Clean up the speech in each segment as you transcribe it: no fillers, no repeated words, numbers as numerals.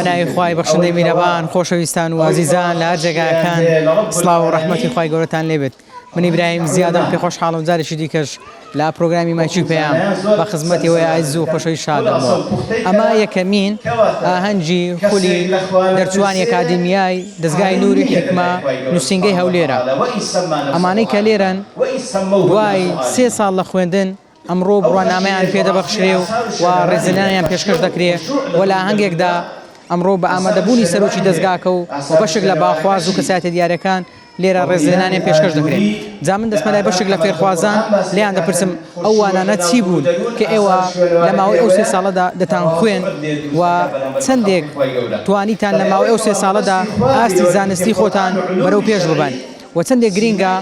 بەناوی خوای بەخشندەی میرەبان خۆشەویستان و عزیزان لە هەر جێگاکان سڵاو و ڕەحمەتی خوای گەورەتان لێبێت. من ئیبراهیم زیادەم پێ خۆشحاڵم جارێکی دیکەش لە پرۆگرامی مایچی پێیان بە خزمەتی وەی عیز و خۆشەوی شادەمەوە. ئەمە یەکەمین ئاهەنگی خولی دەرچوانی ئەکادیمیای دەستگای نووری حکمە نووسینگەی هەولێرە. ئەمانەی کە لێرەن دوای 3 ساڵ لە خوێندن ئەمڕۆ بڕوانامەیان پێدەبەخشرێ و ڕێزلانیان پێشکەش دەکرێت و لە ئاهەنگێکدا ئەمڕۆ بە ئامادەبوونی سەرۆکی دەستگاکە و بەشێک لە باخواز و کەسایەتە دیارەکان لێرە ڕێزلێنانیان پێشکەش دەکرێت. جا من دەستمەلای بەشێک لە فێرخوازان لێیان دەپرسم ئەو وانانە چی بوون کە ئێوە لە ماوەی ئەو 3 ساڵەدا دەتان خوێن و چەندێک توانیتان لە ماوەی ئەو 3 ساڵەدا ئاستی زانستی خۆتان بەرەو پێش ببەن و چەندێک گرینگە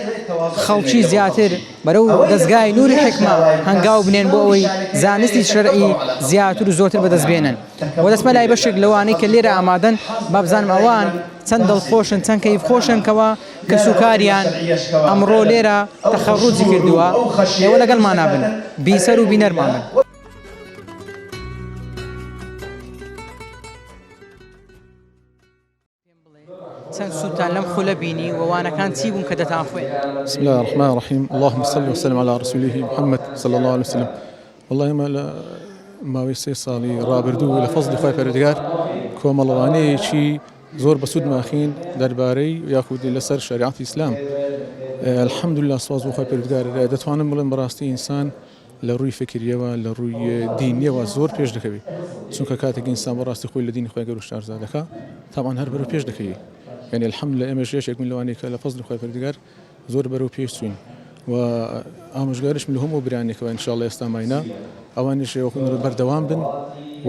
خەڵکی زیاتر بەرەو دەستگای نووری حکمە هەنگاو بنێن بۆ ئەوەی زانستی شەرعی زیاتر و زۆرتر بەدەستبێنن و دەستمەلای بەشێک لەوانەی کە لێرە ئامادەن با بزانم ئەوان چەند دڵخۆشن چەند کەیف خۆشن کەوە کە سوکاریان ئەمڕۆ لێرە تەخەڕوجی کردووە ئێوە لەگەڵمان نابن بیسەر و بینەرمان بن. چەند سوودتان لەم خولە بینی ووانەکان چی بوون کە دەتان خوێن؟ بسم الله الرحمن الرحيم اللهم صل وسلم على رسوله محمد صلى الله عليه وسلم. والله ماوەی 3 ساڵی ڕابردوو لە فەزلی خوای پەروەردگار کۆمەڵەوانەیەکی زۆر بەسوود ماخین دەربارەی یاخودی لەسەر شریعەتی ئیسلام. الحەمدولله سواز بۆ خوای پەروەردگار دەتوانم بڵێم بەڕاستی ئینسان لە ڕووی فکریەوە لە ڕووی دینیەوە زۆر پێش دەکەوێت چونکە کاتێک ئینسان بەڕاستی خۆی لە دینی خوای گەورە شارزا دەکات تاوان هەر بەرەو پێش دەکەوێت. يعني الحمد لله ئێمەش یەکێک من لەوانەیە کە لە فەزلی خوای پەروەردگار زۆر بەرەو پێش چوین و ئامۆژگاریش من لە هەموو برانێکەوە ئینشاءالله ئێستا ماینە ئەوانیش بەردەوام بن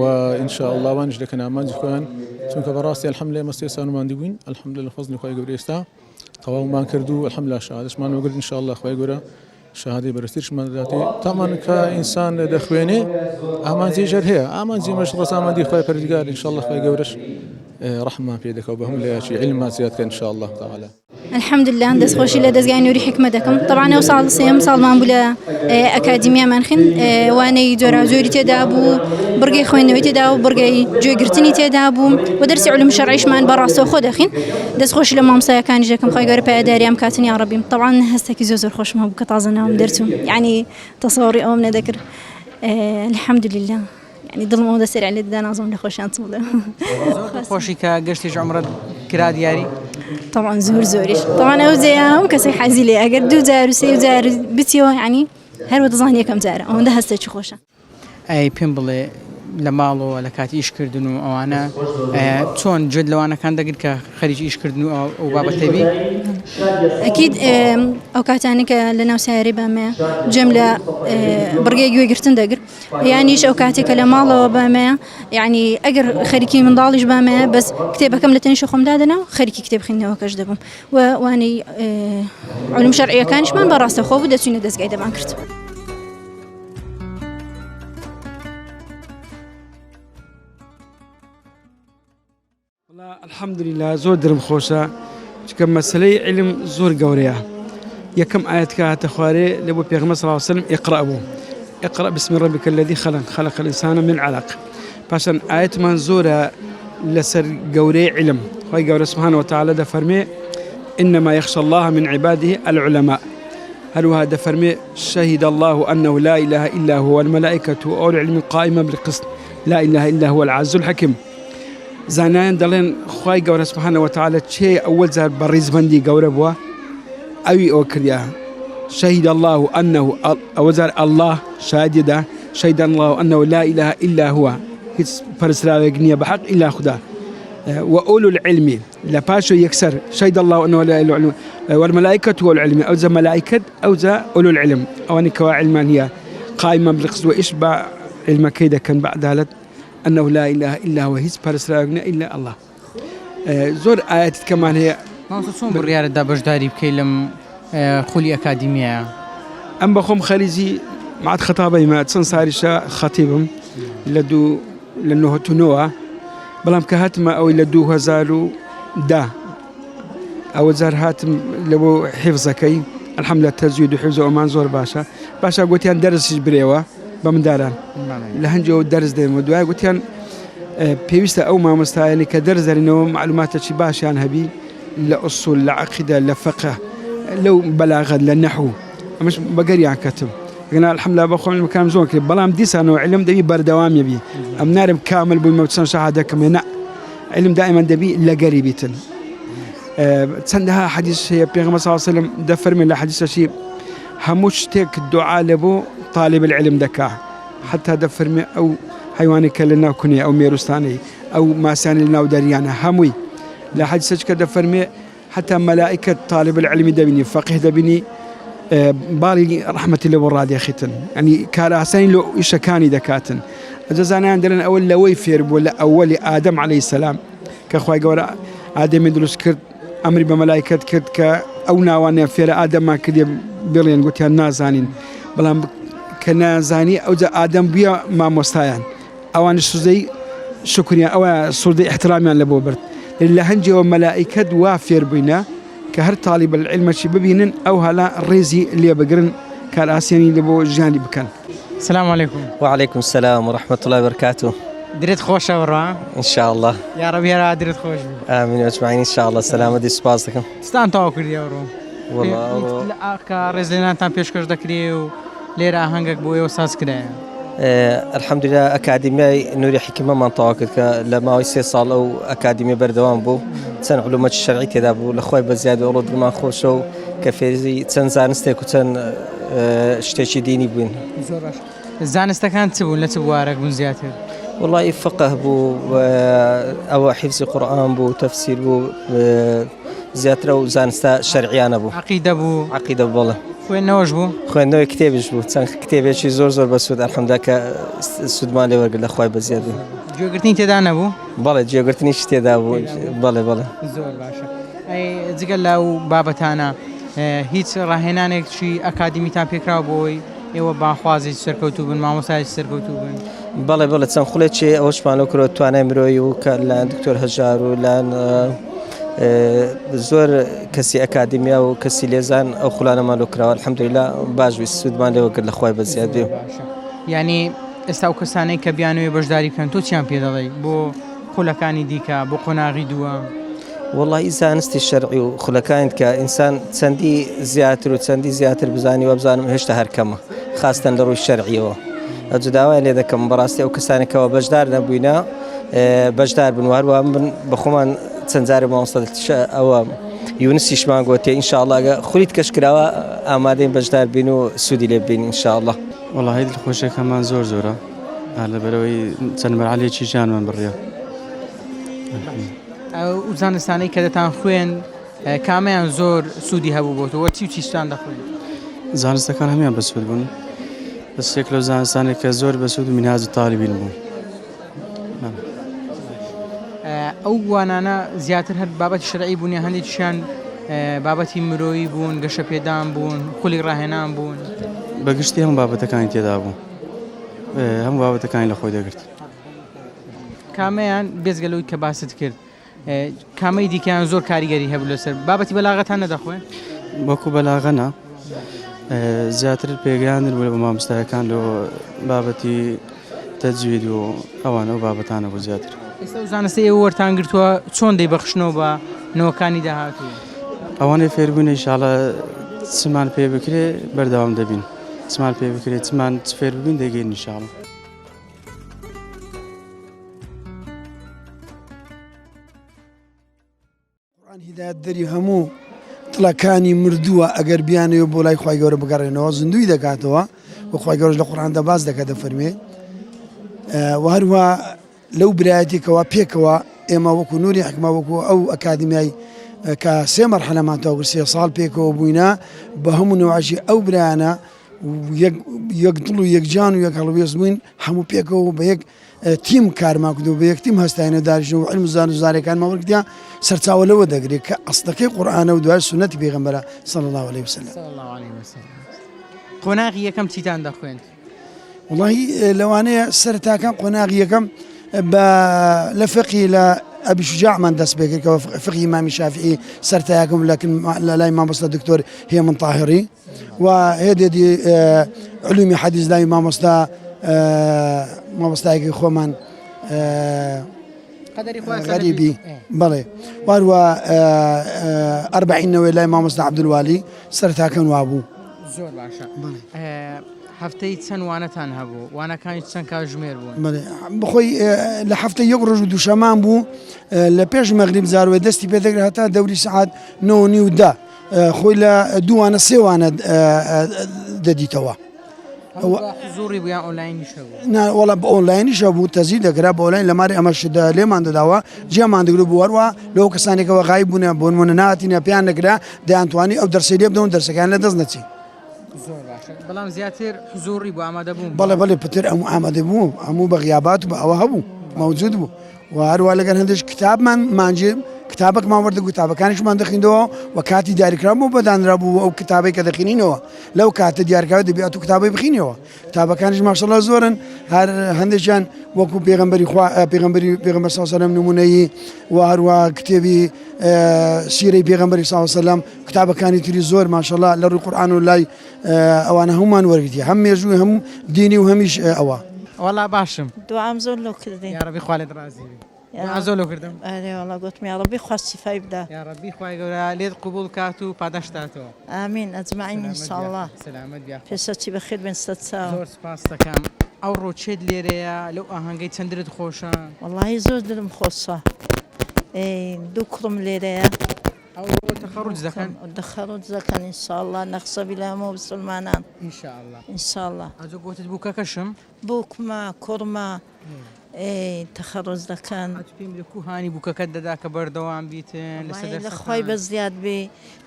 و ئینشاءالله ئەوانیش دەکەن ئامانجی خۆیان چونکە بەڕاستی الحەمد لله ئێمە 3 ساڵ ماندوو بووین الحەمد لله فەزلی خوای گەورە ئێستا تەواومان کردو الحەمد لله شەهادەتمان وەرگرت ئینشاءالله خوای گەورە شهادەی بەرزترشمان دەداتێ تامان کە ئینسان دەخوێنێ ئامانجی ژەر هەیە ئامانجی مەش ڕەزامەندی خوای پەروەردگار ئینشاءالله خوای گەورەش رحمة في ذكاء وبهم لا شيء علم زيادة إن شاء الله تعالى. الحمد لله دەست خۆشی لە دەستگای نووری حکمەتەکەم طبعا ئەو ساڵ سێم ساڵمان بوو لە ئەکادیمیامان خوێن وانەی جۆرا جۆری تێدا بوو بڕگەی خوێندنەوەی تێدا و بڕگەی گوێگرتنی تێدا بوو و دەرسی علوم شەرعیشمان بەڕاستەوخۆ دەخین دەست خۆشی لە مامۆستایەکانی دەکەم خوای گەورە پایداریام کاتن یا ڕەبی. طبعا هەستێکی زۆر خۆشم هەبوو کە تازە ناوم دەرچووم یعنی تەسەووڕی ئەوم نەدەکرد الحمد لله يعني ضل مو دسر على دانا أظن لخوشان طولة. خوشي كقشتي عمرك كرا دياري؟ طبعا زوريش طبعا أوزيهم كسي حازلي أقدر دو زار وسي زار بتيو يعني هل وتظني كم زار أو ده هستش خوشة. أي بيمبلي لمالو ولا كات إيش كردنو أو أنا شون جد لو أنا كان دقيق كخريج إيش كردنو أو بابا تبي أكيد أو كاتانك لنا وساربة ما جملة برجع جوا قرتن دقر يعني إيش أو كاتك لمالو بما يعني أجر خريجي من ضالج بما بس كتابة كاملة تنشو خمدادنا خريجي كتاب خلنا وكجدبهم وأني علوم شرعية كانش من براسة خوف ودسينا دس قاعدة بانكرت. الحمد لله زور درم خوشة كم مسألة علم زور قورية يكم آيات كهات خواري لبو بيغمس صلى الله عليه وسلم اقرأ باسم ربك الذي خلق الإنسان من علق باشن آيات منزورة لسر قوري علم خوي قوري سبحانه وتعالى ده فرمي إنما يخشى الله من عباده العلماء هل هذا فرمي شهد الله أنه لا إله إلا هو الملائكة وأولو العلم قائما بالقسط لا إله إلا هو العز الحكيم زانان دلين خوای گەورە سبحانه وتعالى چه أول زار بريز بندي گەورە بوا أوي أوكريا شهد الله أنه أوزار الله شاهد ده شهد الله أنه لا إله إلا هو هيك فرسلا يغني بحق إلا خدا وأولو العلم لا باشو يكسر شهد الله أنه لا إله إلا هو والملائكة والعلم أو ذا ملائكة أو ذا أولو العلم أو أن كوا علمان هي قائمة بالقسط وإشبع علم كيدا كان بعد ذلك أنه لا إله إلا هو هيز برسراغنا إلا الله زور آيات كمان هي ما تصوم بالرياضة دا بجداري بكلم خولي أكاديمية أم بخوم خليزي مع خطابي ما تصنصاريشا خطيبهم لدو لأنه تنوع بلام كهاتما أو لدو هزارو دا أو زار هاتم لو حفظكي الحمد لله تزويد وحفظ ومان زور باشا قلت يعني درس بريوة بمداران لهنجو درس ديم ودواء قلت يعني پێویستە ئەو مامۆستایانی کە دەرزەرنەوە معلوماتێکی باشیان هەبی لە ئوسول لە عەقیدە لە فقه لەو بەلاغەت لە نەحو ئەمەش بەگەریان کەتم گەنا الحەمدوللا بە خۆم مەکانم زۆر کرد بەڵام دیسانەوە علم دەبی بەردەوام یەبی ئەم نارم کامل بوویمە چەند شەهادەکەم نە علم دائما دەبی لەگەری بیتن چەندەها حەدیث هەیە پێغەمبەر صلی الله علیه وسلم دەفەرمێن لە حەدیثەشی هەموو شتێک دوعا لە بۆ طالب العلم دەکا حتا دەفەرمێ ئەو حیوانی کە لە ناو کونێ ئەو مێروستانەی ئەو ماسانی لە ناو دەریانە هەمووی لە حەدیثەش کە دەفەرمێ حتا مەلائکە طالب العلمی دەبینی فەقیه دەبینی باڵی ڕەحمەتی لە بۆ ڕادێخیتن ینی کارە ئاسانی لە ئیشەکانی دەکاتن ئەجەزانیان دەڵێن ئەوە لەوەی فێر بووە لە ئەوەلی ئادەم عەلەیهی سەلام کە خوای گەورە ئادەمی دروست کرد ئەمری بە مەلائکەت کرد کە ئەو ناوانە فێرە ئادەممان کردێ بڵێن گوتیان نازانین بەڵام کە نازانی ئەوجا ئادەم بووە مامۆستایان ئەوان سوزەی شکریان ئەوە سوودەی احترامیان لە بۆ برد لە هەنجەوە مەلائکەت وا فێر بووینە کە هەر طالب العلمەشی ببینن ئەو هەلا ڕێزی لێ بگرن کار ئاسیانی لە بۆ ژیانی بکەن. السلام عليكم. وعليكم السلام ورحمة الله وبركاته. درێت خۆشە بڕوا إن شاء الله. یا ڕەبی هێرا درێت خۆش بی. آمين أجمعين إن شاء الله سلامة سپاس دەکەم. ستان تەواو کردی ئەوڕۆ. والله کە ڕێز لێنانتان پێشکەش دەکرێ و لێرە ئاهەنگێک بۆ ئێوە ساز کرایە. الحمد لله ئەکادیمیای نوری حکیمەمان تەواو کرد کە لە ماوەی 3 ساڵ ئەو ئەکادیمیە بەردەوام بوو چەند علومەتی شەرعی تێدا بوو لە خۆی بەزیاد ئەوڕۆ دڵمان خۆشە و کە فێری چەند زانستێک و چەند شتێکی دینی بووین. زۆر باش. زانستەکان چ بوون لە چ بوارێک بوون زیاتر؟ والله فقه بوو ئەوە حیفزی قورئان بوو تەفسیر بوو زیاترە و زانستە شەرعیانە بوو. عەقیدە بوو. عەقیدە بەڵێ. خوێندنەوەش بوو؟ خوێندنەوەی کتێبیش بوو چەند کتێبێکی زۆر بەسوود ئەلحەمدوللا کە سوودمان لێ وەرگرت لە خوای بەزیاد بوو. گوێگرتنی تێدا نەبوو؟ بەڵێ گوێگرتنیش تێدا بوو بەڵێ. زۆر باشە. جگەل لەو بابەتانە هیچ ڕاهێنانێکی ئەکادیمیتان پێکراوە بۆی ئێوە باخوازی سەرکەوتوو بن مامۆستای سەرکەوتوو بن؟ بەڵێ چەند خوڵێکی ئەوەشمان لەو کردەوە توانای مرۆیی و کە لایەن دکتۆر هەژار و لایەن زۆر کەسی ئەکادیمیا و کەسی لێزان ئەو خوڵانەمان لەو کراوە الحەمدوللا باش وی سوودمان لێ وەرگرت لە خوای بەزیاد بێ. یعنی ئێستا ئەو کەسانەی کە بیانوێ بەشداری بکەن تۆ چیان پێ دەڵێی بۆ خولەکانی دیکە بۆ قۆناغی دووە؟ والله زانستی شەرعی و خولەکانت کە ئینسان چەندی زیاتر بزانی و بزانم هێشتا هەر کەمە خاستەن لە ڕووی شەرعیەوە. ئەجا داوای لێ دەکەم بەڕاستی ئەو کەسانێکەوە بەشدار نەبووینە بەشدار بن وهروە من بە خۆمان چەند جارێ مامۆستا ئەوە یونسیشمان گوتێ ئینشاءڵڵا ئەگە خولیت کەش کراوە ئامادەین بەشدار بین و سوودی لێ ببین ئینشاءڵڵا. والله دڵخۆشیەکەمان زۆرە لەبەرەوەی چەند مەرحەلێکی ژیانمان بڕیە. ئەو زانستانەی کە دەتان خوێن کامیان زۆر سوودی هەبوو بۆتەوە چی و چیشتان دەخوێن؟ زانستەکان هەمیان بەسوود بوون بەس یەک لەو زانستانێک کە زۆر بەسوود و مینهاج تاڵیبین بوو. ئەو وانانە زیاتر هەر بابەتی شەرعی بوون یا هەندێکیشیان بابەتی مرۆیی بوون گەشە پێدان بوون خولی ڕاهێنان بوون؟ بەگشتی هەموو بابەتەکانی تێدا بوو هەموو بابەتەکانی لە خۆی دەگرت. کامیان بێزگەلەوەی کە باست کرد کامەی دیکەیان زۆر کاریگەری هەبوو لەسەر بابەتی بەلاغەتان نەدەخوێن؟ وەکو بەلاغەنە زیاتر پێگەیاندر بوو بە مامۆستایەکان لە بابەتی تەجوید و ئەوانە و بابەتانە بوو زیاتر. ئێستا و زانستی ئێوە وەرتان گرتووە چۆن دەیبەخشنەوە بە نەوەکانی داهاتوو؟ ئەوانەی فێربوون ئینشاڵڵا چمان پێ بکرێ بەردەوام دەبین چمان پێ بکرێت چمان فێر ببین دەگەین ئینشاڵڵا. هیدایەت دەری هەموو دڵەکانی مردووە ئەگەر بیانەوە بۆ لای خوای گەورە بگەڕێنەوە زیندوی دەکاتەوە و خوای گەورەش لە قورئاندا باس دەکات دەفەرمێ و هەروە لەو برایەتێکەوە پێکەوە ئێمە وەکو نوری حکمە وەکو ئەو ئەکادیمیای کە 3 مەرحەلەمان تەواو کرد 3 ساڵ پێکەوە بووینە بە هەموو نەوعەشی ئەو برایانە یەک دڵ و یەک جان و یەک هەڵوێست بووین هەموو پێکەوە بە یەک تیم کارمان کردو بە یەک تیم هەستاینە داریژن و علم زان و زارەکانمان وەرگرتیا سەرچاوە لەوە دەگرێت کە ئەسڵەکەی قورئانە و دوای سونەتی پێغەمبەرە صلی الله علیه وسلم. قۆناغی یەکەم چیتان دەخوێن؟ والله لەوانەیە سەرتاکان قۆناغی یەکەم بە لە فقی لە ئەبی شوجاعمان دەست پێ کردەوە فقی ئیمامی شافعی سەرتایەکەم لە لای مامۆستا دکتۆر هێمن تاهری و هێدێدی علومی حەدیث لای مامۆستایەکی خۆمان غەریبی بەڵێ واروە 40 لای مامۆستا عەبدولوالی سەرتاکەم وابوو. زۆر باشە. هەفتەی چەند وانەتان هەبوو؟ وانەکانی چەند کاتژمێر بوون؟ بخۆی لە هەفتە یەک ڕۆژ و دووشەمان بوو لە پێش مەغریب زاروێ دەستی پێدەگرێت هەتا دەوری سەعات 9:30 خۆی لە دووانە سێوانە دەدیتەوە. زۆری بوویان ئۆنلاینیشە بوو؟ وەڵا بە ئۆنلاینیشە بوو تەزی دەکرا بە ئۆنلاین لە ماری ئەمەشدا لێمان دەداوە جێمان دەگرێت بوو وەروە لەو کەسانێکەوە غایب بوونە بۆ نمونە نهاتینە پێیان نەکرا دەیانتوانی ئەو دەرسەی لێ بدەون دەرسەکان لە دەست نەچی. زۆر باشە. بەڵام زیاتر حزوری بوو ئامادە بوون؟ بەڵێ پتر ئەموو ئامادە بوو هەموو بە غیابات بە ئەوە هەبوو مەوجود بوو و هەروە لەگەر هەندێک کتابمان مانجێ کتابێکمان وەردە کتابەکانیشمان دەخینەوە و کاتی دیاریکرابوو بەدانرا بوو ئەو کتابی کە دەخینینەوە لەو کاتە دیارکراوە دەبێت و کتابی بخینەوە کتابەکانیش ماشەڵڵا زۆرن هەر هەندێکیان وەکو پێغەمبەری خوا پێغەمبەر صلی الله علیه و سلم نمونەیی و هەروە کتێبی سیرەی پێغەمبەری صلی الله علیه و سلم کتابەکانی تری زۆر ماشەڵڵا لە ڕووی قورئان و لای ئەوانە هەمومان وەرگرتی هەم مێژووی هەموو دینی و هەمیش ئەوە. وەڵا باشم. دوعام زۆر لۆ کردی. یا رەبی خوا لێت ڕازی بی. زۆر لۆ کردم. وەڵا گوتم یا رەبی خوا شیفای بدە. یا رەبی خوای گەورە لێت قبول کات و پاداشتاتەوە. ئامین ئەجمعین ئینشاءالله. سەلامەت بیا. پێشەچی بەخێر بێن سەد چاو. زۆر سپاس دەکەم. ئەو ڕۆچێت لێرەیە لەو ئاهەنگەی چەندرت خۆشە؟ وەڵاهی زۆر دلم خۆشە. دوو کوڕم لێرەیە. ئەو تەخەڕوج دەکەن؟ تەخەڕوج دەکەن ئینشاءالله نەخسەبی لە هەموو مسلمانان. ئینشاءالله. ئینشاءالله. ئەجۆ گوتت بوو کەکەشم؟ بووکمە کوڕمە تەخەڕوج دەکەن. پێم لە کوهانی بووکەکەت دەدا کە بەردەوام بیتن لە خۆی بە زیاد بێ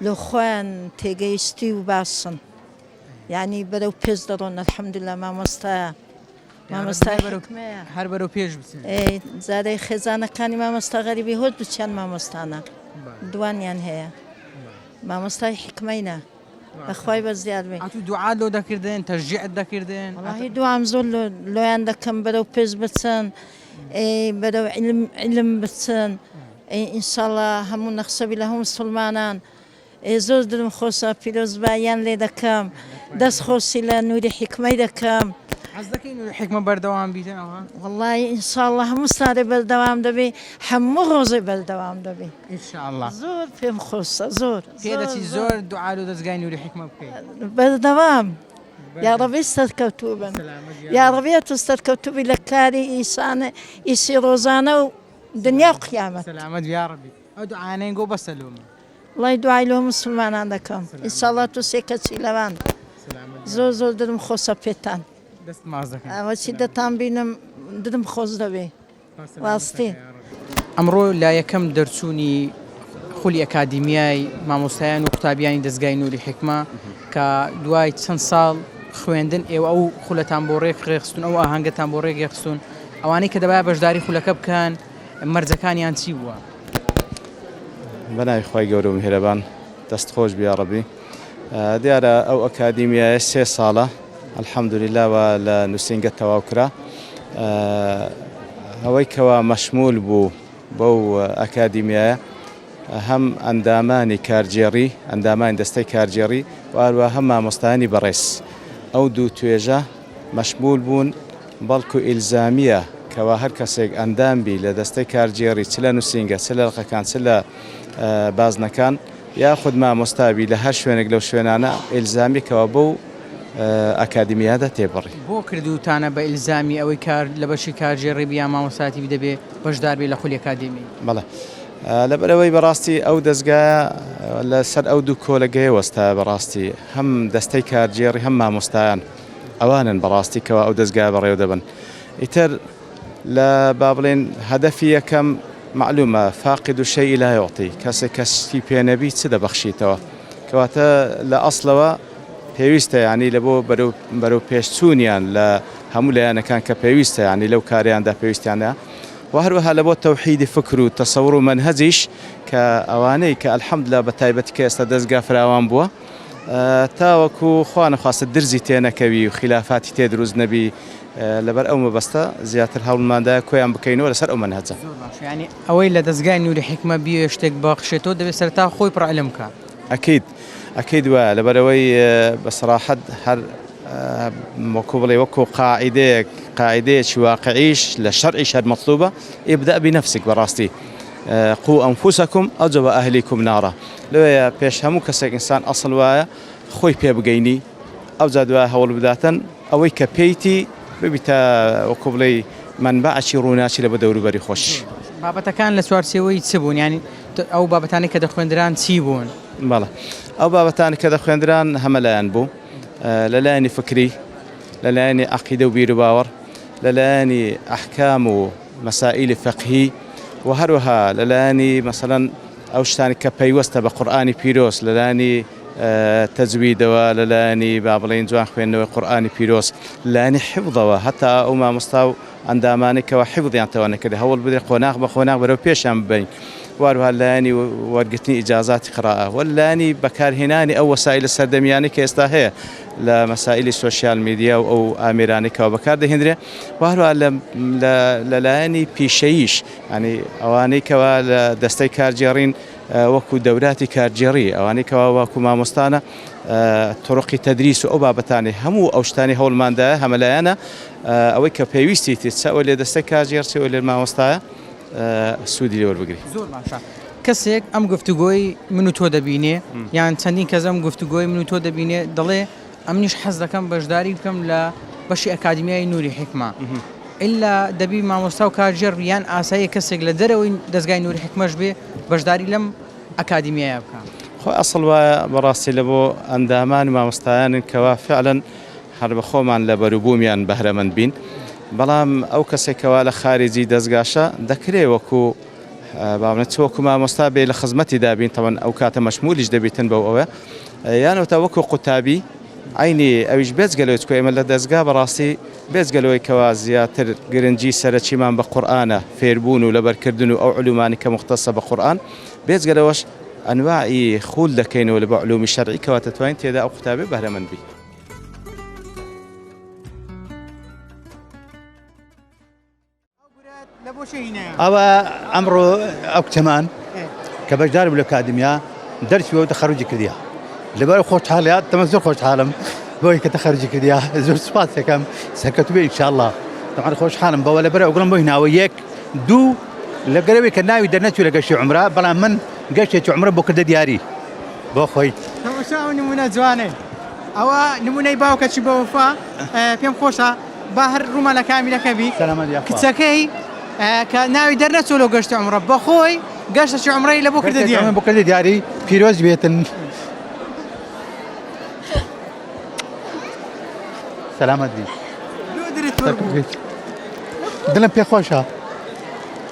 لە خۆیان تێگەیشتی و باشن یعنی بەرەو پێش دەڕۆن الحەمدولله مامۆستایە مامۆستای حکمەیە هەر بەرەو پێش بچن. زارەی خێزانەکانی مامۆستا غەریبی هۆت بچیان مامۆستانە دوانیان هەیە مامۆستای حکمەینە بەخوای بە زیاد بێ. ئەتوو دوعا لۆ دەکردن تەشجیعت دەکردن؟ وەڵاهی دوعام زۆر لۆیان دەکەم بەرەو پێش بچن بەرەو عیلم بچن ئینشاءالله هەموو نەخسەبی لە هەموو مسلمانان زۆر دلم خۆشە پیرۆزباییان لێ دەکەم دەست خۆشی لە نووری حکمەی دەکەم. حەز دەکەی نووری حکمە بەردەوام بیتنەوە؟ وەڵاهی ئینشاءالله هەموو سارێ بەردەوام دەبێ هەموو ڕۆژێ بەردەوام دەبێ ئینشاءالله. زۆر پێم خۆشە زۆر پێدەچی زۆر دوعا و دەستگای نووری حکمە بکەیت بەردەوام یا رەبی سەرکەوتوو بن یا رەبی تو سەرکەوتوو بی لە کاری ئیسانە ئیسی ڕۆژانە و دنیا و قیامەت. سەلامەت یا رەبی. ئەو دوعانەی گۆ بەسە لۆمە. وڵای دوعای لۆ مسلمانان دەکەم ئینشاءالله تو سێ کەچی لەوان زۆر زۆر دلم خۆشە پێتان دەست ماز دەکەم. ئەوەچی دەتان بینم دلم خۆش دەبێ ڕاستی. ئەمڕۆ لا یەکەم دەرچوونی خولی ئەکادیمیای مامۆستایان و قوتابیانی دەستگای نووری حکمە کە دوای چەند ساڵ خوێندن ئێوە ئەو خولەتان بۆ ڕێک ڕێخستون ئەو ئاهەنگەتان بۆ ڕێک ڕێخستون ئەوانەی کە دەبای بەشداری خولەکە بکەن مەرجەکانیان چی بووە؟ بەناوی خۆی گەورە و میهرەبان دەستخۆش بیا ڕەبی دیارە ئەو ئەکادیمیایە 3 ساڵە الحەمدولیلا و لە نووسینگە تەواو کرا ئەوەی کەوا مەشمول بوو بەو ئەکادیمیایە هەم ئەندامانی کارجێڕی ئەندامانی دەستەی کارجێڕی و هەروە هەم مامۆستایانی بەڕێز ئەو دوو توێژە مەشمول بوون بەڵکو ئیلزامیە کەوا هەر کەسێک ئەندامبی لە دەستەی کارجێڕی چ لە نووسینگە چ لە ڕقەکان چ لە بازنەکان یاخود مامۆستابی لە هەر شوێنێک لەو شوێنانە ئیلزامی کەوا بەو ئەکادیمیادا تێبڕی. بۆ کردوتانە بە ئیلزامی ئەوەی کار لە بەشی کارجێڕی بیان مامۆستاتی بدەبێ بەشدار بێ لە خولی ئەکادیمی؟ بەڵێ لەبەرەوەی بەڕاستی ئەو دەستگایە لەسەر ئەو دوو کۆلەگەی وەستا بەڕاستی هەم دەستەی کارجێڕی هەم مامۆستایان ئەوانن بەڕاستی کەەوە ئەو دەستگای بەڕێوە دەبن. ئیتر لە با بڵێن هەدەفی یەکەم معلومە فاقد شەیء لا یعطی کەسێک کەستی پێنەبی چ دەبەخشیتەوە کەواتە لە ئەسڵەوە پێویستە یعنی لە بۆ بەرەو پێشچوونیان لە هەموو لایەنەکان کە پێویستە یعنی لەو کاریاندا پێویستیانە و هەروەها لە بۆ تەوحیدی فکر و تەسەوڕ و مەنهەجیش کە ئەوانەی کە ئەلحەمدوللا بە تایبەتی کە ئێستا دەستگا فراوان بووە تاوەکو خوا نەخواستە درزی تێنەکەوی و خلافاتی تێ دروست نەبی لەبەر ئەو مەبەستە زیاتر هەوڵماندا کۆیان بکەینەوە لەسەر ئەو مەنهەجە. ینی ئەوەی لە دەستگای نووری حکمە بیێ شتێک بەخشێتەوە دەبێت سەرتا خۆی پڕعلم بکات. ئەکید وایە لەبەرەوەی بەسەراحەت هەر وەکو بڵێ وەکو قاعدەیەکی واقعیش لە شەرعیش هەر مەطلوبە ابدأ بنفسك بەڕاستی قو أنفسكم أوجب أهليكم نارا لويا بيش همو كسك إنسان أصل وايا خوي بيه بقيني أو زاد وايا هول بداتا أوي كبيتي ببتا وكبلي منبع شيروناشي لبدوري بري خوش بابەتەکان لە سوارسیەوەی چ بوون ینی ئەو بابەتانی کە دەخوێندران چی بوون؟ بەڵێ ئەو بابەتانی کە دەخوێندران هەمەلایەن بوو لەلایەنی فکری لەلایەنی عەقیدە و بیر و باوەڕ لەلایەنی ئەحکام و مەسائیلی فەقهی و هەروەها لەلایەنی مەسەڵەن ئەو شتانی کە پەیوەستە بە قورئانی پیرۆز لەلایەنی تەجویدەوە لەلایەنی با بڵێن جوان خوێندنەوەی قورئانی پیرۆز لەلایەنی حیفظەوە هەتا ئەو مامۆستا و ئەندامانی کەەوە حیفظیان تەوانە کردی هەوڵ بدرێت خۆناغ بە خۆناغ بەرەو پێشیان ببین واروها لایەنی وەرگرتنی ئیجازاتی قراءە و لایەنی بەکارهێنانی ئەو وەسایلە سەردەمیانەی کە ئێستا هەیە لە مەسائیلی سۆشیال میدیا و ئەو ئامێرانێکەوە بەکار دەهێنرێ واروها لەلایەنی پیشەییش ینی ئەوانەی کەوا لە دەستەی کارجێڕین وەکو دەوراتی کارجێڕی ئەوانەی کەوا وەکو مامۆستانە تڕقی تەدریس و ئەو بابەتانی هەموو ئەو شتانی هەوڵماندایە هەمەلایەنە ئەوەی کە پێویستی تێچەوە لێ دەستەی کارجێڕچەوە لێ مامۆستایە سوودی لێوەربگری زۆر باشە کەسێک ئەم گفتوگۆی من و تۆ دەبینێ یان چەندین کەس ئەم گفتوگۆی من و تۆ دەبینێ دەڵێ ئەم نیش حەز دەکەم بەشداری بکەم لە بەشی ئەکادمیای نوری حکمە ئللا دەبی مامۆستا و کارژێر یان ئاسایی کەسێک لە دەرەوەی دەستگای نوری حکمەش بێ بەشداری لەم ئەکادمیایە بکە خۆ ئەسڵ وایە بەڕاستی لە بۆ ئەندامان مامۆستایانن کەوا فعلەن هەر بە خۆمان لە بەروبوومیان بەهرەمەند بین بەڵام ئەو کەسێکەوە لە خارجی دەستگاشە دەکرێت وەکو باڵێت وەکو مامۆستا بێ لە خزمەتی دابین تەوەن ئەو کاتە مەشمولیش دەبێتن بەو ئەوە یانەوە تا وەکو قوتابی عینی ئەویش بێجگەلەوەی کو ئێمە لە دەستگا بەڕاستی بێجگەلەوەی کەوا زیاتر گرنگی سەرچیمان بە قورئانە فێربوون و لەبەرکردن و ئەو علومانی کە مختصە بە قورئان بێجگەلەوەش ئەنواعی خول دەکەینەوە لە بە علومی شەرعی کەوا دەتوانین تێدا ئەو قوتابی بەهرەمەند بی ئەوە ئەمڕۆ ئەو کچەمان کە بەشدار بوو لە ئەکادمیا دەرسی وە تەخەڕوجی کردیا لەبەر خۆشحاڵیات تەمە زۆر خۆشحاڵم بۆی کە تەخەڕوجی کردیا زۆر سوپاس دەکەم سەرکەوتوو بێ ئینشاءالله طبعاً خۆشحاڵم بەوە لەبەر ئەوگڵم بۆ هێناوە یەک دوو لە گەرەوەی کە ناوی دەرنەچوو لە گەشتی عومرە بەڵام من گەشتێکی عومرە بۆ کردە دیاری بۆ خۆی تەماشا نمونە جوانێ ئەوە نمونەی باوکەچی بە وەفا پێم خۆشە با هەر ڕوومە لە کامیلەکە بی کچەکەی کە ناوی دەرنەچوو لەو گەشتی عومرە بەخۆی گەشتێکی عومرەی لە بۆ کردە دیاری بۆ کردە دیاری پیرۆز بێتن سەلامەت بی دڵم پێ خۆشە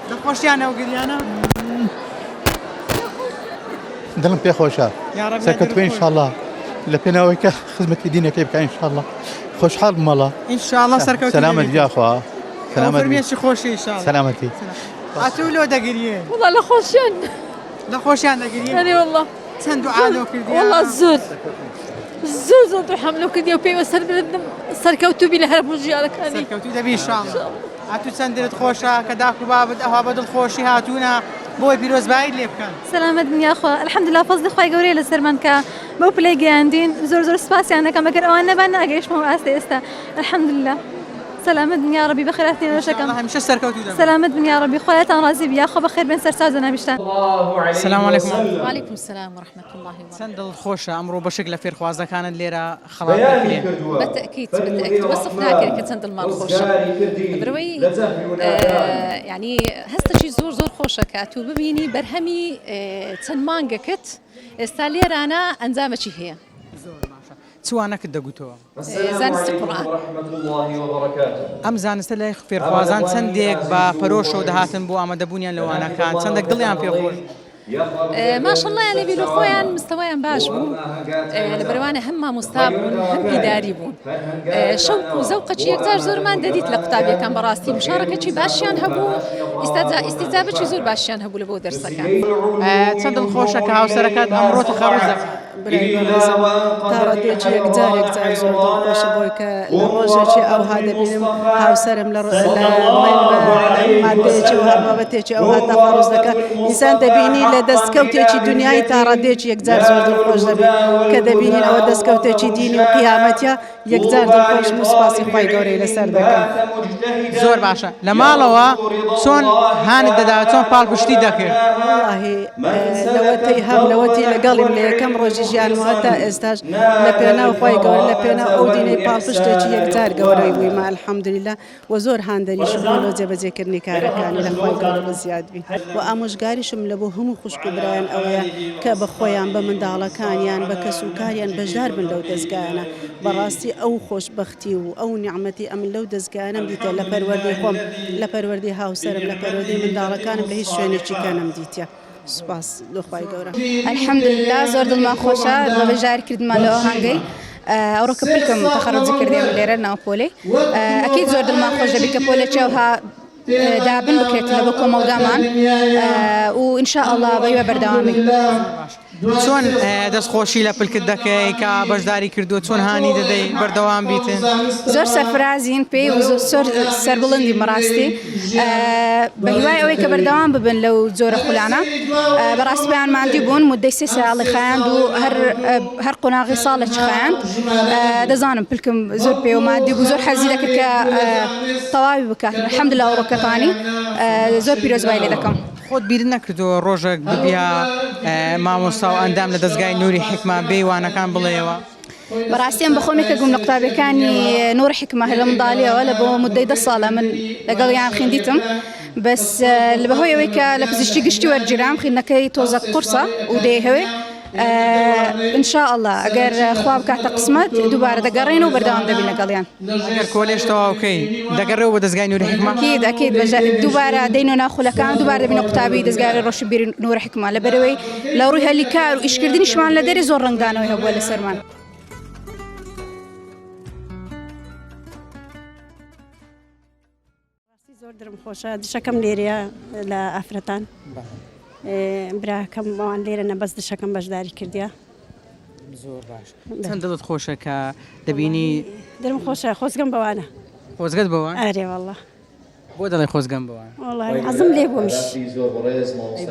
دڵخۆشیانە و گریانە دڵم پێ خۆشە سەرکەوتووە ئینشاءالله لە پێناوەی کە خزمەتی دینەکەی بکە ئینشاءالله خۆشحاڵ بمەڵە ئینشاءالله سەرکەوتوو سەلامەت بیاخوا فەرمیێکی خۆشی ئینشاءالله سەلامەتی ئاتوو لۆ دەگریێ والله لە خۆشیان لە خۆشیان دەگریێ والله چەند دوعا لۆ کردی والله زۆر دوحەم لۆ کردی و پێوە سەرکەوتوو بی لە هەر بوو ژیانەکانی سەرکەوتوو دەبی ئینشاءالله ئاتوو چەندت خۆشە کە داک و بابت ئەوا بە دڵخۆشی هاتوونە بۆی پیرۆزبایی لێ بکەن سەلامەت دنیاخوا الحەمدوللا فەزلی خوای گەورەیە لەسەرمان کە بەو پلەی گەیاندین زۆر سوپاسیان دەکەم ئەگەر ئەوان نەبان ناگەیشتمەوە ئێستا الحەمدوللا سلامت دنیا ربی بخیر هاتین شکم همیشه سرکوتی دارم سلامت دنیا ربی خودتان راضی بیا خو بخیر بن سرساز نمیشتن السلام علیکم و علیکم السلام و رحمة الله وبركاته سندل خوش امرو بشكل فير خوازه كانت ليره خلاص داخليه بالتاكيد بس فناكر كتسند المال خوشه بروي يعني هستا شي زور خوشه كاتو ببيني برهمي تنمانجا كت استاليرانا انزامه شي هي توانك دغوتو زانست القرآن ام زانست لای فێر خوازان چەندێک با پەرۆش و دەهاتن بۆ ئامادەبوونیان لەوانەکان چەندێک دڵیان پێ خۆش ما شاء الله يعني بيلو خويا مستوايا باش بون لبروانه هم مستابون هم إداري بون شوق وزوقة شيء كتار زور ما نديت لقطابية كان براستي مشاركة شيء باشيان هبو استجابة شيء زور باشيان هبو لبو درسك تصدق خوشك هاو سركات أمرو تخرج برای بەڕێزم تا ڕەتێکی یەکجار زۆر دڵخۆشە بۆی کە لە ڕۆژێکی ئەوها دەبینم هاوسەرم لە مادەیەکی وها بابەتێکی ئەوها تەفەڕۆز دەکات ئینسان دەبینی لە دەستکەوتێکی دنیای تا ڕەتێکی یەکجار زۆر دڵخۆش دەبێت کە دەبینین ئەوە دەستکەوتێکی دینی و قیامەتە یەکجار دڵخۆش و سوپاسی خی گەورەی لەسەر دەکەم. زۆر باشە لە ماڵەوە چۆن هانت دەدا چۆن پاڵپشتی دەکرد؟ لەوەتی هەم لەوەتی لەگەڵیم لە یەکەم ڕۆژی ژیانم هەتا ئێستاش لە پێناو خی گەورە لە پێناو ئەو دینەی پاڵپشتێکی یەکجار گەورەی بوویمە ئەلحەمدولیلا و زۆر هاندەریشم بۆ جێبەجێکردنی کارەکانی لە خی گەورە بە زیادبی و ئامۆژگاریشم لە بۆ هەموو خوشک و برایان ئەوەیە کە بە خۆیان بە منداڵەکانیان بە کەسوکاریان بەشدار بن لەو دەستگایانە بەڕاستی ئەو خۆشبەختی و ئەو نیعمەتی ئەمن لەو دەستگایانم دیتە لە پەروەردەی خۆم لە پەروەردەی هاوسەرم لە پەروەردەی منداڵەکانم لە هیچ شوێنێکی کەنم دیتە. سپاس لۆخوای گەورە. الحەمدوللا زۆر دڵمان خۆشە بە بەژارکردمان لە ئاهەنگەی ئەوڕۆکە پلکەم تەخەڕەجی کردێم لێرە ناو پۆلەی ئەکید زۆر دڵمان خۆش دەبێت کە پۆلەی ئەوها دابن بکرێتەوە بۆ کۆمەڵگامان و ئینشاءڵڵا بەوێ بەردەوامی. چۆن دەستخۆشی لە پلکت دەکەی کە بەشداری کردووە چۆن هانی دەدەی بەردەوام بیتن؟ زۆر سەرفرازین پێی و زۆر سەربڵندی مەڕاستی بە هیوای ئەوەی کە بەردەوام ببن لەو جۆرە خولانە بەڕاستیان مادی بوون مدەی 3 ساڵی خایاند و هەر قۆناغی ساڵێکی خایاند دەزانم پلکم زۆر پێ و مادی بوو زۆر حەزی دەکرد کە تەواوی بکات الحەمدوللا ئەوڕۆکەتانی زۆر پیرۆزبای لێ دەکەم. خۆت بیر نەکردەوە ڕۆژێک ببیا مامۆستا و ئەندام لە دەستگای نووری حکمە بێوانەکان بڵێەوە؟ بەڕاستیان بەخۆمی کە گوم لە قوتابەکانی نور حکمە لە منداڵیەوە لە بۆ مدەی 10 ساڵە من لەگەڵیان خوێندیتم بەس لە بەهۆی ئەوەی کە لە پزیشکی گشتی وەرگیرام خوێندنەکەی تۆزە قورسە و دەیهەوێ ئینشاءڵڵا ئەگەر خوا بکاتە قسمەت دووبارە دەگەڕێن و بەردەوام دەبین لەگەڵیان. ئەگەر کۆلێژ تەواوکەی دەگەڕێەوە بە دەستگای نووری حکمە؟ ئەکید دووبارە دەینەوە ناخولەکان دووبارە دەبینە قوتابی دەستگای ڕۆشنبیری نور حکمە لەبەرەوەی لە ڕووی هەلی کار و ئیشکردنیشمان لە دەری زۆر ڕنگدانەوەی هەبووە لەسەرمان. زۆر دڵم خۆشە دشەکەم لێرەیە لە ئافرەتان براکەم ئەوان لێرە نەبەست دشەکەم بەشداری کردیا. زۆر باش. چەند دڵت خۆشە کە دەبینی؟ دڵم خۆشە خۆزگەم بەوانە. خۆزگەت بەوان؟ ئارێ وەڵڵا. بۆ دەڵێ خۆزگەم بەوان؟ وەڵڵا حەزم لێ بوومش.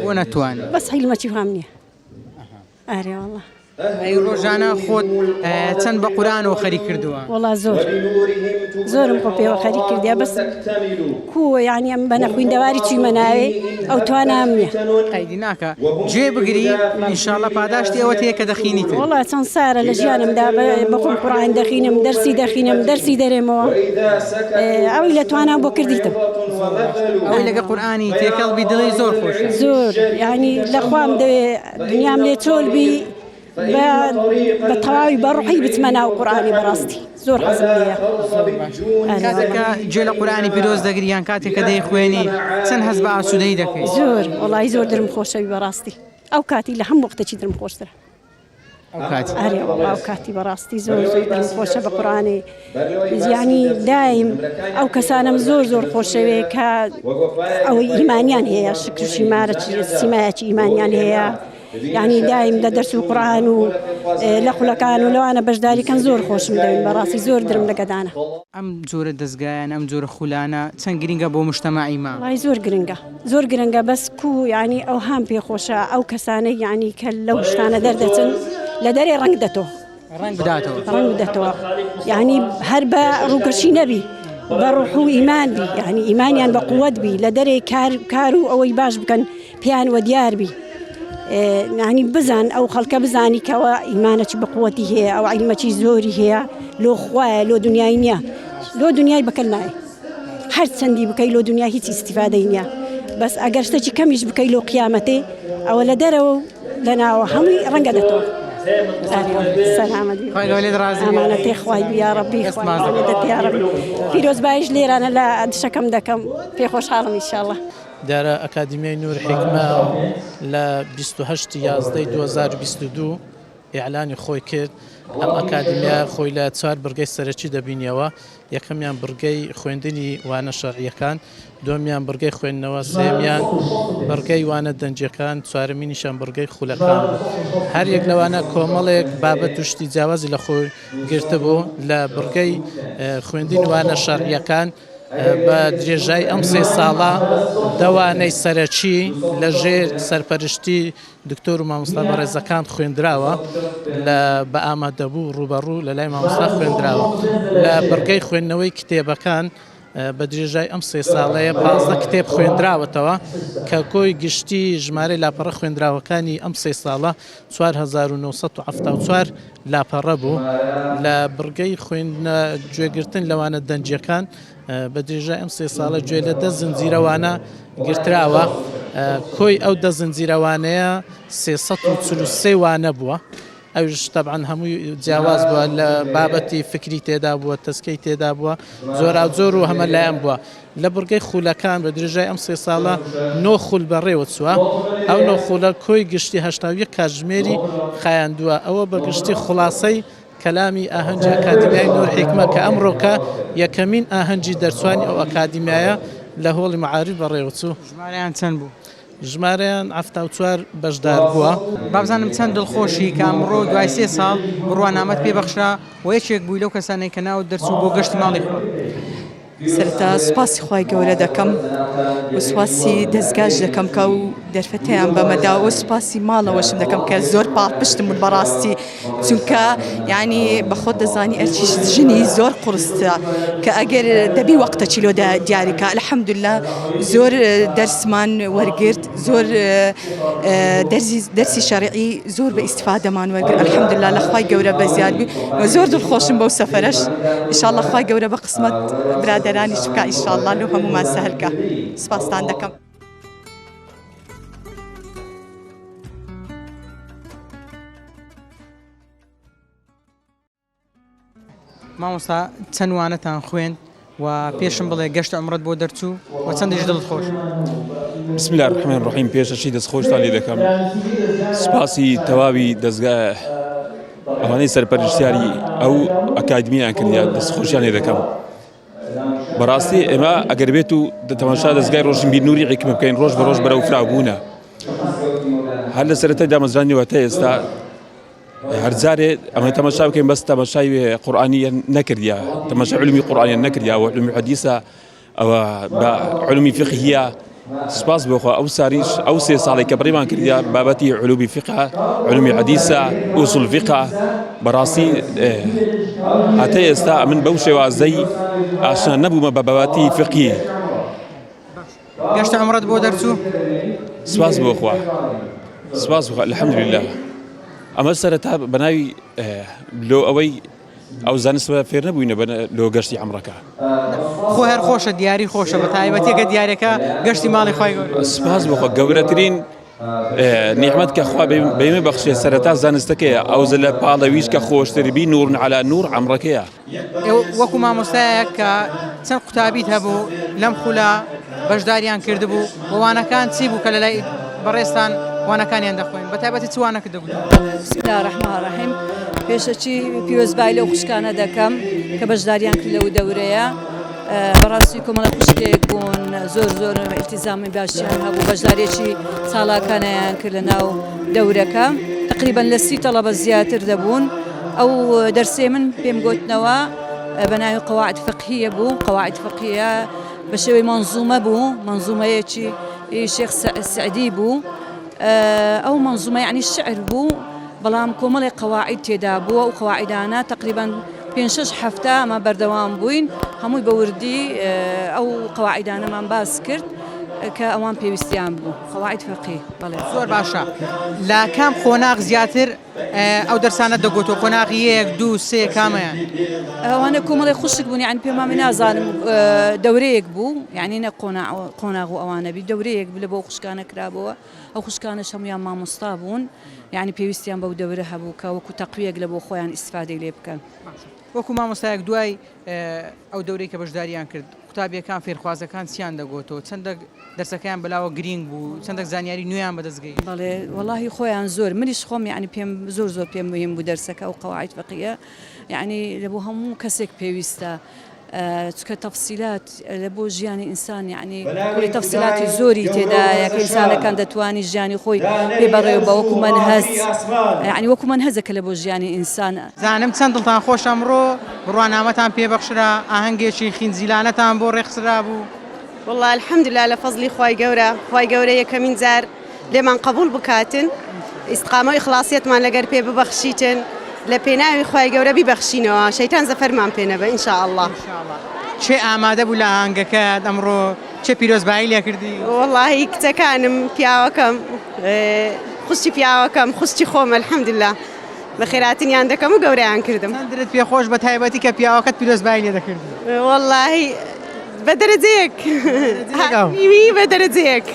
بۆ نەتوانێت؟ بەس حیلمەکی فام نییە. ئارێ وەڵڵا. ئەی ڕۆژانە خۆت چەند بە قورئانەوە خەریک کردووە؟ وەڵڵا زۆرم خۆ پێوە خەریک کردیا بەس کووە یعنی ئەم بە نەخوێندەواری چوویمە ناوێ ئەو توانام نییە. قەیدی ناکە گوێ بگری ئینشاءڵڵا پاداشتی ئەوە تەیە کە دەخینیتن. وەڵڵا چەند سارە لە ژیانمدا بەخۆم قورئان دەخینم دەرسی دەرێمەوە ئەوی لە توانام بۆ کردیتم. ئەوی لەگە قورئانی تێکەڵبی دڵی زۆر خۆشە. زۆر یعنی لەخوام دەوێ دنیام لێ چۆلبی بە تەواوی بەڕوحی بچمە ناو قورئانی بەڕاستی زۆر حەزم لێیە. کاتێککە گوێ لە قورئانی پیرۆز دەگریان کاتێک کە دەیخوێنی چەند هەست بە ئاسوودەیی دەکەیت؟ زۆر وەڵی زۆر دڵم خۆشەوی بەڕاستی ئەو کاتی لە هەموو وەختێکی دڵم خۆشترە. ئەرێ وەڵڵا ئەو کاتی بەڕاستی زۆر دڵم خۆشە بە قورئانی یعنی دایم ئەو کەسانم زۆر خۆشەوێ کە ئەوەی ئیمانیان هەیە شکر و سیمایەکی ئیمانیان هەیە یعنی دایم لە دەرس و قورئان و لە خولەکان و لەوانە بەشداریکەن زۆر خۆشم دەوێن بەڕاستی زۆر درم لەگەدانە. ئەم جۆرە دەستگایان ئەم جۆرە خولانە چەند گرنگە بۆ مجتەماعیمان؟ وڵای زۆر گرنگە بەس کو یعنی ئەو هەم پێخۆشە ئەو کەسانەی یعنی کە لەو شتانە دەردەچن لە دەرێ ڕەنگ بداتەوە یعنی هەر بە ڕووگەشی نەبی بە ڕوح و ئیمان بی یعنی ئیمانیان بە قووەت بی لە دەرێ کار و ئەوەی باش بکەن پیان وە دیار بی یعنی بزان ئەو خەڵکە بزانی کەەوە ئیمانەکی بە قووەتی هەیە ئەو عیلمەکی زۆری هەیە لۆ خوایە لۆ دنیای نییە لۆ دنیای بەکەل نایە هەر چەندی بکەی لۆ دنیا هیچ ئیسیفادەی نییە بەس ئەگەر شتێکی کەمیش بکەی لۆ قیامەتێ ئەوە لە دەرەوە لەناوە هەمووی ڕەنگە دەتەوە. ئەمانەتێ خوای بیا ڕەبی خوای پیرۆز باش لێرانە لە دشەکەم دەکەم پێ خۆشحاڵم ئینشاءڵڵا. دارە ئەکادیمیای نور حکمە لە 28 یازدەی 2022 ئیعلانی خۆی کرد ئەم ئەکادیمیا خۆی لە 4 بڕگەی سەرەکی دەبینیەوە. یەکەمیان بڕگەی خوێندنی وانە شەرعیەکان، دومیان بڕگەی خوێندنەوە، سێمیان بڕگەی وانە دەنجەکان، چوارەمینیشان بڕگەی خولەکان. هەر یەک لەوانە کۆمەڵێک بابەت توشتی جیاوازی لە خۆی گرتبوو. لە بڕگەی خوێندنی وانە شەرعیەکان بە درێژای ئەم 3 ساڵە دەوانەی سەرەکی لە ژێر سەرپەرشتی دکتۆر و مامۆستا بەڕێزەکان خوێندراوە، بە ئامادەبوو ڕوبەڕوو لە لای مامۆستا خوێندراوە. لە بڕگەی خوێندنەوەی کتێبەکان بە درێژای ئەم 3 ساڵەیە 15 کتێب خوێندراوەتەوە کە کۆی گشتی ژمارەی لاپەڕە خوێندراوەکانی ئەم 3 ساڵە 4974 لاپەڕە بوو. لە بڕگەی گوێگرتن لەوانە دەنجەکان بە درێژای ئەم 3 ساڵە گوێ لە 10 زنجیرەوانە گرتراوە. کۆی ئەو 10 زنجیرەوانەیە 343 وانە بووە. ئەوش تەبعاً هەمووی جیاواز بووە، لە بابەتی فکری تێدا بووە، تەسکەی تێدا بووە، زۆر و هەمە لایەن بووە. لە بڕگەی خولەکان بە درێژای ئەم 3 ساڵە 9 خول بەڕێوە چووە. ئەو 9 خولە کۆی گشتی 81 کاتژمێری خایاندووە. ئەوە بە گشتی خلاصەی کەلامی ئاهەنگی ئەکادیمیای نور حیکمە کە ئەمڕۆکە یەکەمین ئاهەنگی دەرچوانی ئەو ئەکادیمیایە لە هۆڵی مەعاریف بەڕێوە چوو. ژمارەیان چەند بوو؟ ژمارەیان 74 بەشدار بووە. بابزانم چەند دڵخۆشی کە ئەمڕۆ دوای 3 ساڵ بڕوانامەت پێبەخشرا و یەکێک بووی لەو کەسانەی کە ناوت دەرچوو بۆ گەشتی ماڵی خۆ. سەرەتا سوپاسی خوای گەورە دەکەم و سوپاسی دەستگاش دەکەم کە و دەرفەتیان بەمەدا و سوپاسی ماڵەوەشم دەکەم کە زۆر پاڵپشتم بوون بەڕاستی، چونکە یعنی بەخۆت دەزانی ئەرچی ژنی زۆر قورستە کە ئەگەر دەبی وەقتە چیلۆ دیاریکە. الحەمدوللا زۆر دەرسمان وەرگرت، زۆر دەرسی شەرعی زۆر بە ئیستیفادەمان وەرگرت. الحەمدوللا لە خوای گەورە بەزیادبی و زۆر دڵخۆشم بەو سەفەرەش. ئینشاءالله خوای گەورە بە قسمەت برادرانی شکا ئینشاءالله لەو هەمومان سەهلکە. سپاستان دەکەم. مامۆستا چەند وانەتان خوێن و پێشم بڵێ گەشت عومرەت بۆ دەرچوو و چەندیش دڵت خۆش؟ بسم الله الرحمن الرحیم. پێشەشی دەستخۆشتان لێ دەکەم. سپاسی تەواوی دەستگا ئەوانەی سەرپەرشتیاری ئەو ئەکادمیان کردیان دەستخۆشیان لێ دەکەم. بەڕاستی ئێمە ئەگەر بێت و تەماشا دەستگای ڕۆژنبیر نوری حیکمە بکەین ڕۆژ بە ڕۆژ بەرەو فراوبوونە. هەر لە سەرەتای دامەزرانیەوە تا ئێستا هەرجارێ ئەمە تەماشا بکەین بەس تەماشای قورئانیە نەکردیا، تەماشای علومی قورئانیە نەکردیا و علومی حەدیثە ئەوە بە علومی فقهیە. سپاس بخوا ئەو ساریش ئەو 3 ساڵی کە بڕێمان کردیا بابەتی علومی فقه، علومی حەدیثە، ئوسوڵ فقه. بەڕاستی هەتا ئێستا من بەو شێوازەی ئاشنا نەبوومە بە بابەتی فقهی. گەشت عومرەت بۆ دەرچوو؟ سپاس بخوا، سپاس بخوا، الحەمدولله. ئەمە سەرەتا بەناوی لۆ ئەوەی ئەو زانستە فێر نەبووینە لۆ گەشتی عومرەکە. خۆ هەر خۆشە، دیاری خۆشە، بە تایبەتیەکە دیارەکە گەشتی ماڵی خوای گەورە. سپاس بخوا، گەورەترین نیحمەت کە خوا بەیمە بەخشێ سەرەتا زانستەکەیە، ئەو لە پاڵەویش کە خۆشتربی نورن عەلا نور عومرەکەیە. وەکو مامۆستایەک کە چەند قوتابیت هەبوو لەم خولە بەشداریان کردبوو، وانەکان چی بوو کە لە لای بەڕێستان وانەکانیان دەخوێن؟ بە تایبەتی چ وانەکە دەگوت؟ بسم الله الرحمن الرحیم. پێشەچی پیرۆزبای لەو خوشکانە دەکەم کە بەشداریان کرد لەو دەورەیە. بەڕاستی کۆمەڵە خوشکێک بوون، زۆر ئیلتیزامی باشیان هەبوو، بەشدارێکی ساڵاکانیان کرد لە ناو دەورەکە. تقریباً لە 30 تەڵەبە زیاتر دەبوون. ئەو دەرسێ من پێم گوتنەوە بە ناوی قەواعد فقهیە بوو. قەواعد فقهیە بە شێوەی مەنزومە بوو، مەنزومەیەکی شێخ سعدی بوو. ئەو مەنزومە یعنی شعر بوو، بەڵام کۆمەڵی قەواعید تێدا بووە و قەواعیدانە تقریباً 5-6 هەفتە ئەمە بەردەوام بووین، هەمووی بە وردی ئەو قەواعیدانەمان باس کرد کە ئەوان پێویستیان بوو. قەواعید فقهی. بەڵێ زۆر باشە. لە کام خۆناغ زیاتر ئەو دەرسانە دەگوتەوە؟ خۆناغی 1، 2، 3 کامەیان؟ ئەوانە کۆمەڵی خوشک بوون، یعنی پێمامی نازانم دەورەیەک بوو، یعنی نە قۆناغ و ئەوانە بی دەورەیەک بوو لە بۆ خوشکانە کرابەوە. ئەو خوشکانە هەمویان مامۆستا بوون، یعنی پێویستیان بەو دەورە هەبوو کە وەکو تەقویەک لە بۆ خۆیان ئیستیفادەی لێ بکەن. وەکو مامۆستایەک دوای ئەو دەورەی کە بەشداریان کرد قوتابیەکان فێرخوازەکان چیان دەگۆتەوە چەندە دەرسەکەیان بەلاوە گرنگ بوو چەندێک زانیاری نوێیان بەدەستگەی بەڵێ وڵی خۆیان زۆر منیش خۆم یعنی پێم زۆر پێم مهم بوو دەرسەکە و قەواعید فقیە یعنی لە بۆ هەموو کەسێک پێویستە چکە تەفسیلات لە بۆ ژیانی ئینسان یعنی کولی تەفسیلاتی زۆری تێدایە کە ئینسانەکان دەتوانی ژیانی خۆی پێ بەڕێوە بە وەکو منهەج یعنی وەکو منهەجەکە لە بۆ ژیانی ئینسان زانم چەند دڵتان خۆش ئەمڕۆ بڕوانامەتان پێبەخشرا ئاهەنگێکی خینزیلانەتان بۆ ڕێخسرا بوو والله الحمدلله لە فەزلی خوای گەورە یەکەمین جار لێمان قبول بکاتن ئیستقامە و ئیخلاسیەتمان لەگەر پێ ببەخشیتن لە پێناوی خوای گەورە بیبەخشینەوە شەیتان زەفەرمان پێنەبە ئینشاءالله چێ ئامادە بوو لە ئاهەنگەکەت ئەمڕۆ چێ پیرۆزبایی لێ کردی واللهی کچەکانم پیاوەکەم خوشتی پیاوەکەم خوشتی خۆم الحمدلله بە خێراتنیان دەکەم و گەورەیان کردم چەندت پێخۆش بە تایبەتی کە پیاوەکەت پیرۆزبایی لێ دەکردی واللهی بە دەرەجەیەک بە دەرەجەیەک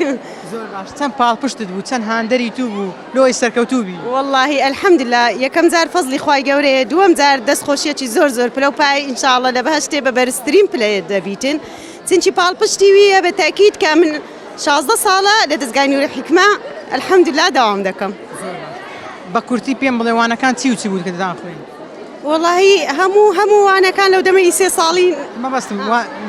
زۆر باش چەند پاڵپشتت بوو چەند هاندەری تو بوو لۆی سەرکەوتوبی واللهی الحمدلله یەکەم جار فەزلی خوای گەورەیە دووەم جار دەستخۆشیەکی زۆر پلە و پای ئینشاءالله لە بەهەشتێ بە بەرزترین پلەیە دەبیتن چونکی پاڵپشتی ویە بە تاکید کە من 16 ساڵە لە دەستگای نووری حیکمە الحمدلله داوام دەکەم بە کورتی پێم بڵێ وانەکان چی و چی بوو کە دەدان خوێن واللهی هەموو وانەکان لەو دەمەی 3 ساڵی مەبەستم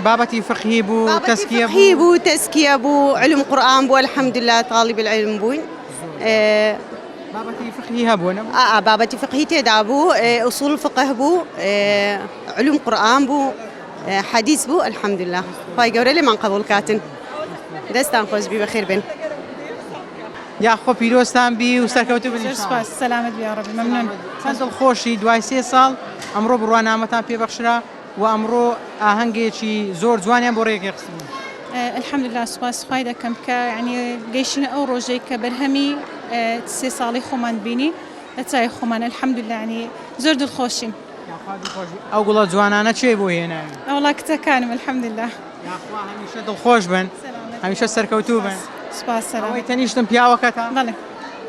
بابەتی فقهی بوو تەسکیە بوو تەسکیە بوو علم قورئان بوو الحمدلله طالب العلم بووین بابەتی فقهی هەبوو بابەتی فقهی تێدا بوو ئوسوڵ فقه بوو علم قورئان بوو حەدیث بوو الحمدلله خوای گەورە لێمان قبول کاتن دەستان خۆش بی بەخێر بن یاخۆ پیرۆستان بی و سەرکەوتو بن سپاس سەلامەت بی یا ڕەبی مەمنون چەند دڵخۆشی دوای 3 ساڵ ئەمڕۆ بڕوانامەتان پێبەخشرا و ئەمڕۆ ئاهەنگێکی زۆر جوانیان بۆ ڕێگەی خستبوو الحمدلله سپاس خوای دەکەم کە یعنی گەیشتنە ئەو ڕۆژەی کە بەرهەمی 3 ساڵی خۆمان بینی لە چای خۆمان الحمدلله ینی زۆر دڵخۆشین ئەو گوڵە جوانانە چێ بۆ هێناوی ئەوڵا کچەکانم الحمدلله هەمیشە دڵخۆش بن هەمیشە سەرکەوتوو بن سپاس سەلامەت تەنیشتم پیاوەکەتان بەڵێ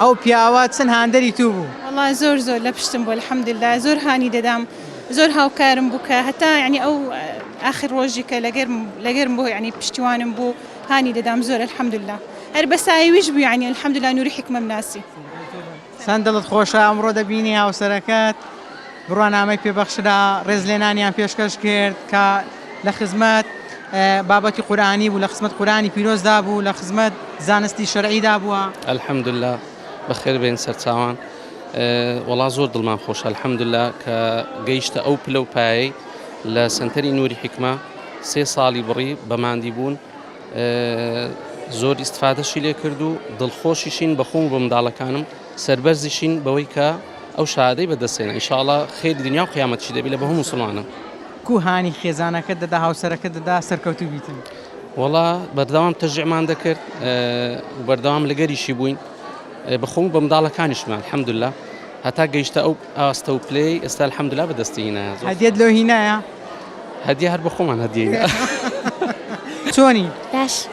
ئەو پیاوە چەند هاندەری تو بوو والله زۆر لە پشتم بوو الحمدلله زۆر هانی دەدام زۆر هاوکارم بوو کە هەتا یعنی ئەو آخر ڕۆژی کە لەگەرم بوو یعنی پشتیوانم بوو هانی دەدام زۆر الحمدلله هەر بەسایویش بوو یعنی الحمدلله نووری حیکمە مناسی چەند دڵت خۆشە ئەمڕۆ دەبینی هاوسەرەکەت بڕوانامەی پێبەخشرا ڕێزلێنانیان پێشکەش کرد کە لە خزمەت بابەتی قورئانی بوو لە خزمەت قورئانی پیرۆزدا بوو لە خزمەت زانستی شەرعیدا بووە الحمدلله بەخێر بێن سەرچاوان وڵا زۆر دڵمان خۆشە الحمدلله کە گەیشتە ئەو پلە و پایەی لە سنتەری نووری حیکمە 3 ساڵی بڕی بەماندی بوون زۆر ئیستفادەشی لێ کرد و دڵخۆشیشین بەخۆم بە منداڵەکانم سەربەرزیشین بەوەی کە ئەو شادەی بەدەستێنە ئینشاءڵڵا خێری دنیا و قیامەتیشی دەبێت لە بە هەموو مسلمانە کو هانی خێزانەکە دەدا هاوسەرەکە دەدا سەرکەوتوو بیتن وڵا بەردەوام تەژیعمان دەکرد بەردەوام لەگەریشی بووین بەخۆم بە منداڵەکانیشمان الحەمدوللا هەتا گەیشتە ئەو ئاستە و پلەی ئێستا الحەمدوللا بەدەستی هینایە هەدیەت لۆ هینایە هەدیە هەر بە خۆمان هەدیە چۆنی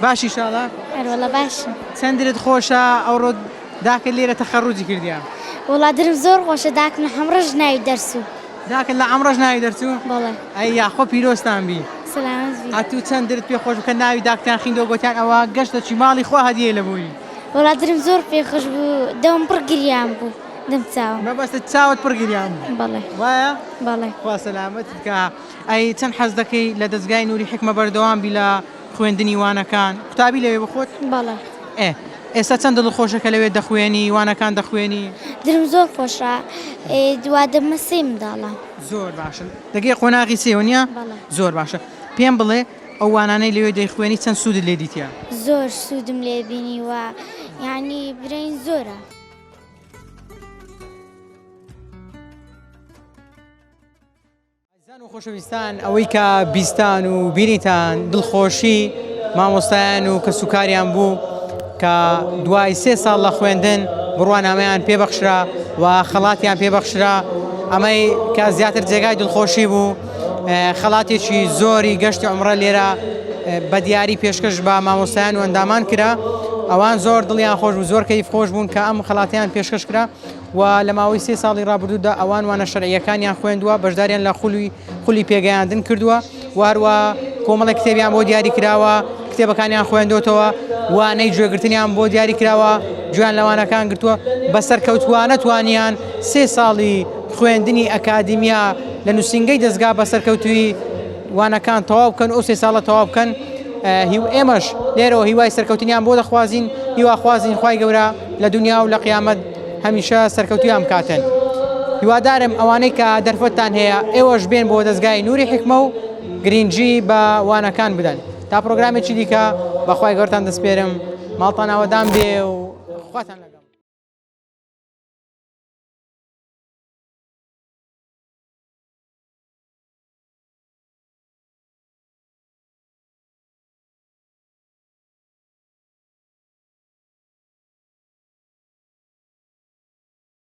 باشی ئینشاءڵڵا هەروەڵا باشم چەندت خۆشە ئەوڕۆ داکە لێرە تەخەڕوجی کردیان وڵا درم زۆر خۆشە داکن هەمڕۆژ ناوی دەرسوو داکن لە ئەمڕۆژ ناوی دەرچوو بەڵێ ئەی یاخۆ پیرۆستان بی سەلامەت بی هاتوو چەندت پێ خۆش کە ناوی داکتان خیندەوە گوتیان ئەوە گەشتە ماڵی خۆ هەدیە لە بووی وڵا درم زۆر پێخۆش بوو دەوم پڕ گریان بوو دەم چاوم مەبەستە چاوت پڕ گریان بوو بەڵێ وایە بەڵێ خوا سەلامەتت کە ئەی چەند حەز دەکەی لە دەستگای نووری حیکمە بەردەوام بی لە خوێندنی وانەکان قوتابی لەوێ بخۆت بەڵێ ئێستا چەند دڵخۆشەکە لەوێ دەخوێنی وانەکان دەخوێنی درم زۆر خۆشە دوا دەمە سێ منداڵە زۆر باشن دەگەی قۆناغی سێوە نییە زۆر باشە پێم بڵێ ئەو وانانەی لەوێ دەیخوێنی چەند سوودت لێ دیتە زۆر سوودم لێ بینی وە یعنی برین زۆرە خۆشەویستان ئەوەی کە بیستان و بینیتان دڵخۆشی مامۆستایان و کە سوکاریان بوو کە دوای 3 ساڵ لە خوێندن بڕوانامەیان پێبەخشرا و خەڵاتیان پێبەخشرا ئەمەی کە زیاتر جێگای دڵخۆشی بوو خەڵاتێکی زۆری گەشتی عومرە لێرە بە دیاری پێشکەش بە مامۆستایان و ئەندامان کرا ئەوان زۆر دڵیان خۆش بوو زۆر کەیف خۆش بوون کە ئەم خەڵاتیان پێشکەش کرا و لە ماوەی 3 ساڵی ڕابردوودا ئەوان وانە شەرعیەکانیان خوێندووە بەشداریان لە خولی پێگەیاندن کردووە و هەروە کۆمەڵی کتێبیان بۆ دیاری کراوە کتێبەکانیان خوێندوتەوە وانەی گوێگرتنیان بۆ دیاری کراوە گویان لەوانەکان گرتووە بەسەر کەوتوانە توانیان 3 ساڵی خوێندنی ئەکادیمیا لە نووسنگەی دەستگا بەسەرکەوتوی وانەکان تەواو بکەن ئەو 3 ساڵە تەواو بکەن ئێمەش لێرەوە هیوای سەرکەوتنیان بۆ دەخوازین هیوا خوازین خوای گەورە لە دنیا و لە قیامەت هەمیشە سەرکەوتویان بکاتن هیوادارم ئەوانەی کە دەرفەتتان هەیە ئێوەش بێن بۆ دەستگای نوری حکمە و گرنگجی بە وانەکان بدەن تا پرۆگرامێکی دیکە بەخوای گەورەتان دەسپێرم ماڵتان ئاوەدان بێ و خواتان لەگەڵ